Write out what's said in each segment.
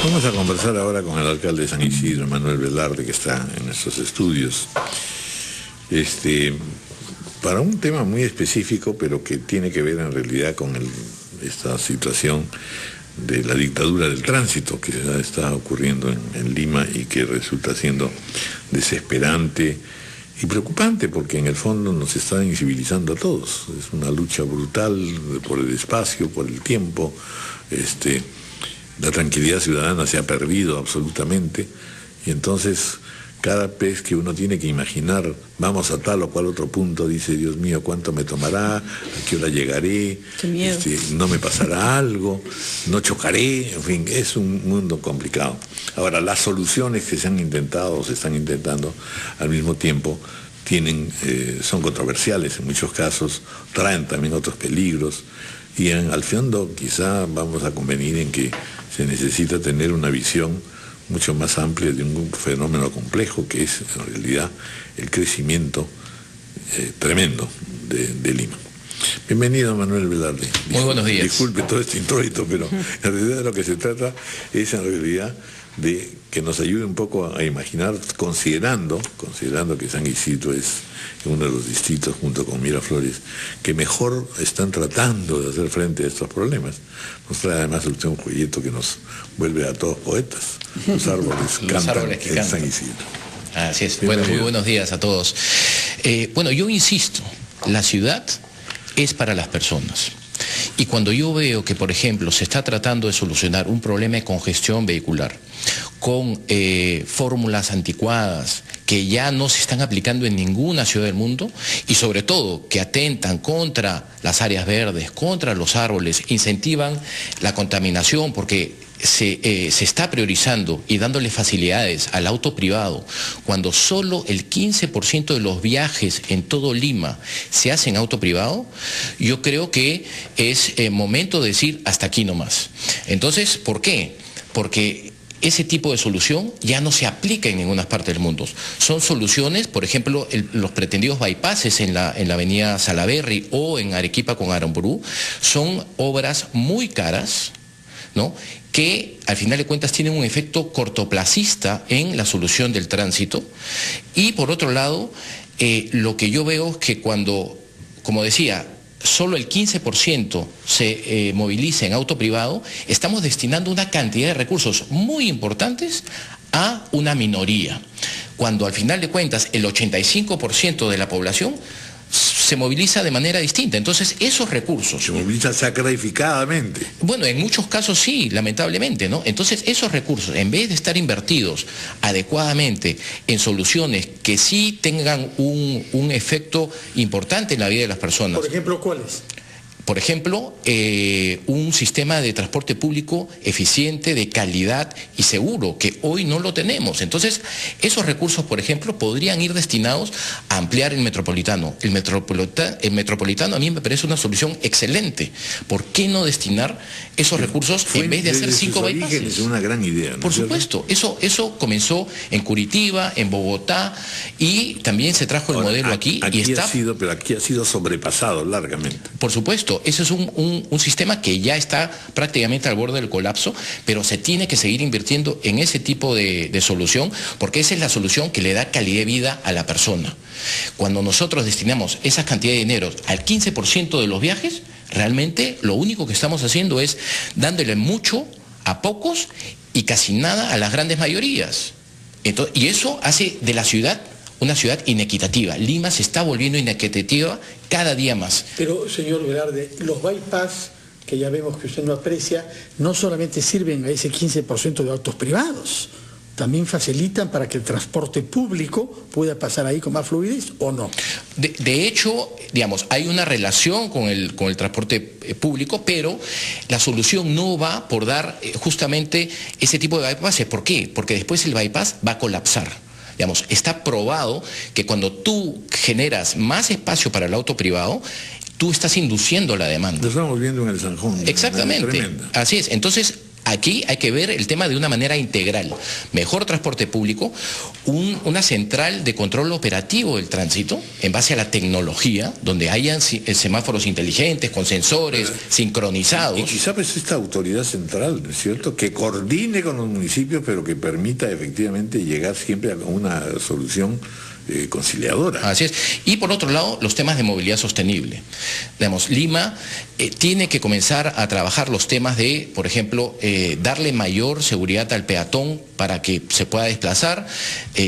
Vamos a conversar ahora con el alcalde de San Isidro, Manuel Velarde, que está en nuestros estudios, para un tema muy específico, pero que tiene que ver en realidad con esta situación de la dictadura del tránsito que está ocurriendo en Lima y que resulta siendo desesperante y preocupante, porque en el fondo nos está incivilizando a todos. Es una lucha brutal por el espacio, por el tiempo. La tranquilidad ciudadana se ha perdido absolutamente, y entonces cada vez que uno tiene que imaginar, vamos a tal o cual otro punto, dice, Dios mío, ¿cuánto me tomará? ¿A qué hora llegaré? Qué miedo. ¿No me pasará algo? ¿No chocaré? En fin, es un mundo complicado. Ahora, las soluciones que se han intentado o se están intentando al mismo tiempo son controversiales en muchos casos, traen también otros peligros, y al fondo quizá vamos a convenir en que se necesita tener una visión mucho más amplia de un fenómeno complejo que es en realidad el crecimiento tremendo de Lima. Bienvenido, Manuel Velarde. Muy buenos días. Disculpe todo este introito, pero en realidad de lo que se trata es en realidad de que nos ayude un poco a imaginar, considerando que San Isidro es uno de los distritos, junto con Miraflores, que mejor están tratando de hacer frente a estos problemas. Nos trae además usted un folleto que nos vuelve a todos poetas. Los árboles cantan en San Isidro. Así es. Bueno, muy buenos días a todos. Bueno, yo insisto, la ciudad es para las personas. Y cuando yo veo que, por ejemplo, se está tratando de solucionar un problema de congestión vehicular con fórmulas anticuadas que ya no se están aplicando en ninguna ciudad del mundo, y sobre todo que atentan contra las áreas verdes, contra los árboles, incentivan la contaminación porque se está priorizando y dándole facilidades al auto privado, cuando solo el 15% de los viajes en todo Lima se hacen auto privado, yo creo que es momento de decir hasta aquí nomás. Entonces, ¿por qué? Porque ese tipo de solución ya no se aplica en ninguna parte del mundo. Son soluciones, por ejemplo, los pretendidos bypasses en la avenida Salaberry o en Arequipa con Aramburú, son obras muy caras, ¿no?, que al final de cuentas tienen un efecto cortoplacista en la solución del tránsito. Y por otro lado, lo que yo veo es que cuando, como decía, solo el 15% se moviliza en auto privado, estamos destinando una cantidad de recursos muy importantes a una minoría, cuando al final de cuentas el 85% de la población se moviliza de manera distinta. Entonces, esos recursos... Se moviliza sacrificadamente. Bueno, en muchos casos sí, lamentablemente, ¿no? Entonces, esos recursos, en vez de estar invertidos adecuadamente en soluciones que sí tengan un efecto importante en la vida de las personas... Por ejemplo, ¿cuáles? Por ejemplo, un sistema de transporte público eficiente, de calidad y seguro, que hoy no lo tenemos. Entonces, esos recursos, por ejemplo, podrían ir destinados a ampliar el metropolitano. El metropolitano a mí me parece una solución excelente. ¿Por qué no destinar esos recursos en vez de hacer 5 bypasses? Es una gran idea, ¿no? Por supuesto, eso comenzó en Curitiba, en Bogotá, y también se trajo el modelo aquí. Pero aquí ha sido sobrepasado largamente. Por supuesto. Ese es un sistema que ya está prácticamente al borde del colapso, pero se tiene que seguir invirtiendo en ese tipo de solución, porque esa es la solución que le da calidad de vida a la persona. Cuando nosotros destinamos esa cantidad de dinero al 15% de los viajes, realmente lo único que estamos haciendo es dándole mucho a pocos y casi nada a las grandes mayorías. Entonces, y eso hace de la ciudad una ciudad inequitativa. Lima se está volviendo inequitativa cada día más. Pero, señor Velarde, los bypass, que ya vemos que usted no aprecia, no solamente sirven a ese 15% de autos privados, también facilitan para que el transporte público pueda pasar ahí con más fluidez, ¿o no? De hecho, digamos, hay una relación con el transporte público, pero la solución no va por dar justamente ese tipo de bypass. ¿Por qué? Porque después el bypass va a colapsar. Digamos, está probado que cuando tú generas más espacio para el auto privado, tú estás induciendo la demanda. Lo estamos viendo en el Sanjón. Exactamente. Así es. Entonces, Aquí hay que ver el tema de una manera integral. Mejor transporte público, una central de control operativo del tránsito en base a la tecnología, donde hayan semáforos inteligentes, con sensores sincronizados. Y quizá pues esta autoridad central, ¿no es cierto?, que coordine con los municipios, pero que permita efectivamente llegar siempre a una solución conciliadora. Así es. Y por otro lado, los temas de movilidad sostenible. Digamos, Lima tiene que comenzar a trabajar los temas de, por ejemplo, darle mayor seguridad al peatón para que se pueda desplazar,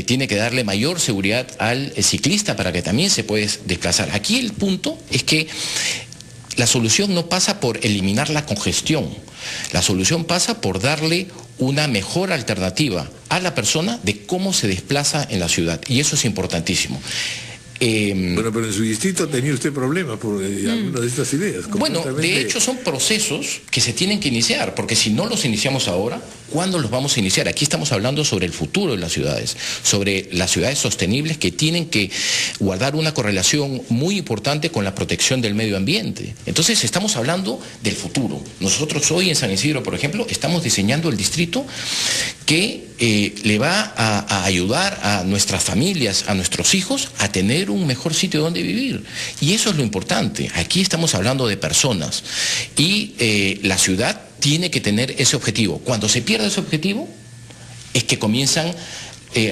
tiene que darle mayor seguridad al ciclista para que también se pueda desplazar. Aquí el punto es que la solución no pasa por eliminar la congestión, la solución pasa por darle una mejor alternativa a la persona de cómo se desplaza en la ciudad, y eso es importantísimo. Bueno, pero en su distrito tenía usted problemas por algunas de estas ideas. Bueno, de hecho son procesos que se tienen que iniciar, porque si no los iniciamos ahora, ¿cuándo los vamos a iniciar? Aquí estamos hablando sobre el futuro de las ciudades, sobre las ciudades sostenibles que tienen que guardar una correlación muy importante con la protección del medio ambiente. Entonces estamos hablando del futuro. Nosotros hoy en San Isidro, por ejemplo, estamos diseñando el distrito que le va a ayudar a nuestras familias, a nuestros hijos, a tener un mejor sitio donde vivir. Y eso es lo importante. Aquí estamos hablando de personas y la ciudad tiene que tener ese objetivo. Cuando se pierde ese objetivo es que comienzan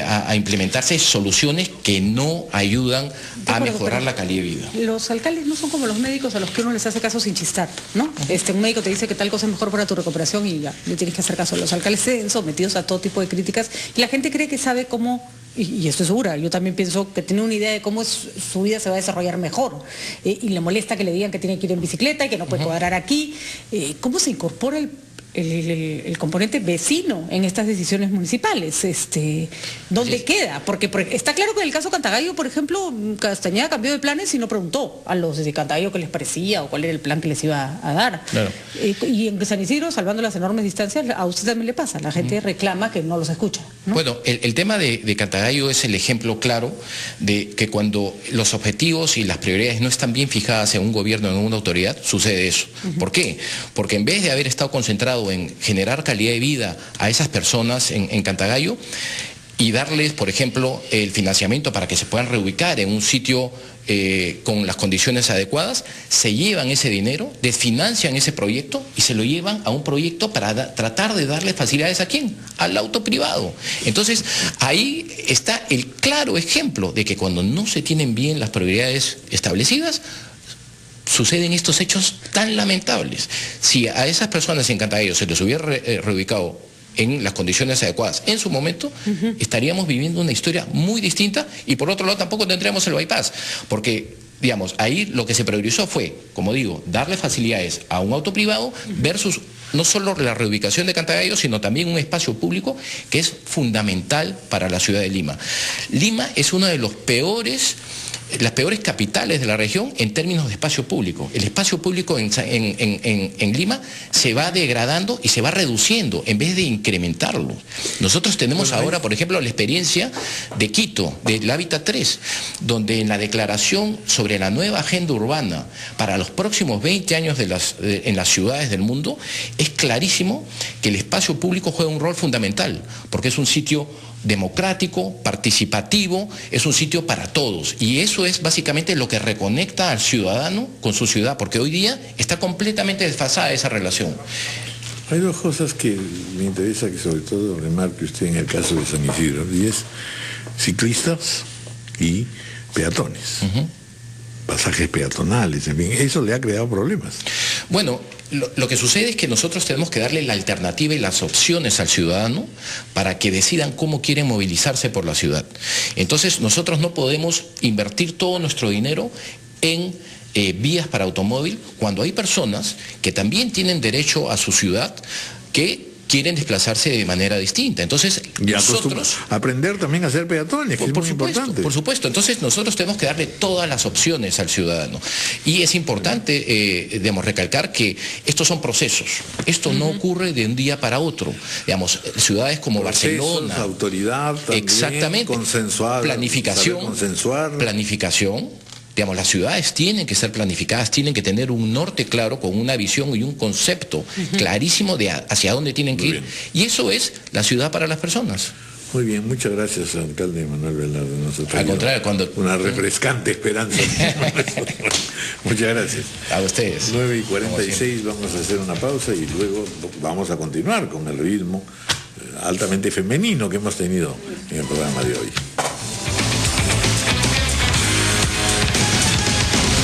a implementarse soluciones que no ayudan a mejorar la calidad de vida. Los alcaldes no son como los médicos a los que uno les hace caso sin chistar, ¿no? Un médico te dice que tal cosa es mejor para tu recuperación y ya, le tienes que hacer caso. Los alcaldes se ven sometidos a todo tipo de críticas y la gente cree que sabe cómo, y estoy segura, yo también pienso que tiene una idea de cómo su vida se va a desarrollar mejor, y le molesta que le digan que tiene que ir en bicicleta y que no puede cuadrar aquí. ¿Cómo se incorpora el componente vecino en estas decisiones municipales? ¿Dónde queda? Porque está claro que en el caso Cantagallo, por ejemplo, Castañeda cambió de planes y no preguntó a los de Cantagallo qué les parecía o cuál era el plan que les iba a dar. Claro. Y en San Isidro, salvando las enormes distancias, a usted también le pasa, la gente reclama que no los escucha, ¿no? Bueno, el tema de Cantagallo es el ejemplo claro de que cuando los objetivos y las prioridades no están bien fijadas en un gobierno, en una autoridad, sucede eso. ¿Por qué? Porque en vez de haber estado concentrado en generar calidad de vida a esas personas en Cantagallo y darles, por ejemplo, el financiamiento para que se puedan reubicar en un sitio con las condiciones adecuadas, se llevan ese dinero, desfinancian ese proyecto y se lo llevan a un proyecto para tratar de darle facilidades ¿a quién? Al auto privado. Entonces, ahí está el claro ejemplo de que cuando no se tienen bien las prioridades establecidas, suceden estos hechos tan lamentables. Si a esas personas en Cantagallo se les hubiera reubicado en las condiciones adecuadas en su momento, estaríamos viviendo una historia muy distinta y por otro lado tampoco tendríamos el bypass, porque digamos, ahí lo que se priorizó fue, como digo, darle facilidades a un auto privado versus no solo la reubicación de Cantagallo, sino también un espacio público que es fundamental para la ciudad de Lima. Lima es una de las peores capitales de la región en términos de espacio público. El espacio público en Lima se va degradando y se va reduciendo en vez de incrementarlo. Nosotros tenemos ahora, por ejemplo, la experiencia de Quito, del Hábitat 3, donde en la declaración sobre la nueva agenda urbana para los próximos 20 años en las ciudades del mundo, es clarísimo que el espacio público juega un rol fundamental, porque es un sitio democrático, participativo, es un sitio para todos. Y eso es básicamente lo que reconecta al ciudadano con su ciudad, porque hoy día está completamente desfasada esa relación. Hay dos cosas que me interesa que sobre todo remarque usted en el caso de San Isidro, y es ciclistas y peatones. Pasajes peatonales, en fin, eso le ha creado problemas. Bueno, lo que sucede es que nosotros tenemos que darle la alternativa y las opciones al ciudadano para que decidan cómo quieren movilizarse por la ciudad. Entonces nosotros no podemos invertir todo nuestro dinero en vías para automóvil cuando hay personas que también tienen derecho a su ciudad que quieren desplazarse de manera distinta. Entonces, nosotros aprender también a ser peatones, que es muy importante. Por supuesto. Entonces, nosotros tenemos que darle todas las opciones al ciudadano. Y es importante, recalcar que estos son procesos. Esto no ocurre de un día para otro. Digamos, ciudades como Barcelona, autoridad también, exactamente, consensuar, planificación, Digamos, las ciudades tienen que ser planificadas, tienen que tener un norte claro, con una visión y un concepto clarísimo de hacia dónde tienen que ir. Y eso es la ciudad para las personas. Muy bien, muchas gracias, alcalde Manuel Velarde. Al contrario, una refrescante esperanza. Muchas gracias. A ustedes. 9:46, vamos a hacer una pausa y luego vamos a continuar con el ritmo altamente femenino que hemos tenido en el programa de hoy.